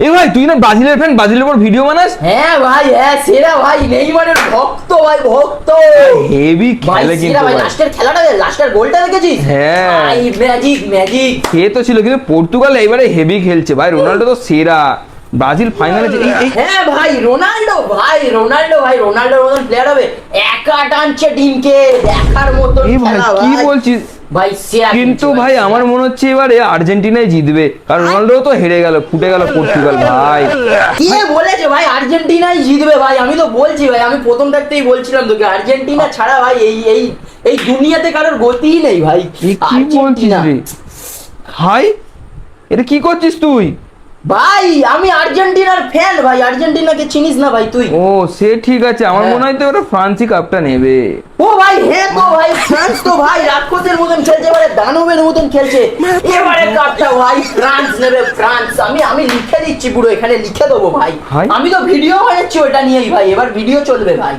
এ ভাই তুই না ব্রাজিলের ফ্যান, ব্রাজিলের উপর ভিডিও বানাস? হ্যাঁ ভাই, হ্যাঁ সেরা ভাই, নেইমারের ভক্ত ভাই, ভক্ত। হেভি ভাই খেলে সেরা কিন্তু ভাই, ভাই। লাস্টের খেলাটা, লাস্টের গোলটা দেখেছিস? হ্যাঁ ভাই ম্যাজিক ম্যাজিক। সে তো ছিল, কিন্তু পর্তুগাল এবারে হেভি খেলছে ভাই। রোনাল্ডো তো সেরা। ব্রাজিল ফাইনালে হ্যাঁ ভাই রোনাল্ডো, ভাই রোনাল্ডো, ভাই রোনাল্ডোর মতন প্লেয়ার হবে, একা টানছে টিমকে, দেখার মতন এই ভাই খেলা কি ভাই। বলছিস? ভাই সেরা। কিন্তু ভাই আমার মনে হচ্ছে এবারে আর্জেন্টিনাই জিতবে, কারণ রোনাল্ডো তো হেরে গেল, ফুটে গেল পর্তুগাল ভাই। কে বলেছে ভাই আর্জেন্টিনাই জিতবে? ভাই আমি তো বলছি ভাই, আমি প্রথম থাকতেই বলছিলাম তোকে, আর্জেন্টিনা ছাড়া ভাই এই এই এই দুনিয়াতে কারোর গতিই নেই ভাই। এ কি বলছিস আর্জেন্টিনা রে ভাই? এটা কি করছিস তুই? ভাই, আমি আর্জেন্টিনার ফ্যান ভাই। আর্জেন্টিনাকে চিনিস না ভাই তুই? ও সে ঠিক আছে, আমার হ্যাঁ। মনে হয় তো ওরা ফ্রান্সই কাপটা নেবে। ও ভাই হ্যাঁ তো ভাই, ফ্রান্স তো ভাই রাক্ষসের মতন খেলছে, এবারে দানবের মতন খেলছে। এবারে কাপটা ভাই ফ্রান্স নেবে, ফ্রান্স। আমি লিখে দিচ্ছি, পুরো এখানে লিখে দেবো ভাই। ভাই? আমি তো ভিডিও বানাচ্ছি ওটা নিয়েই ভাই, এবার ভিডিও চলবে ভাই।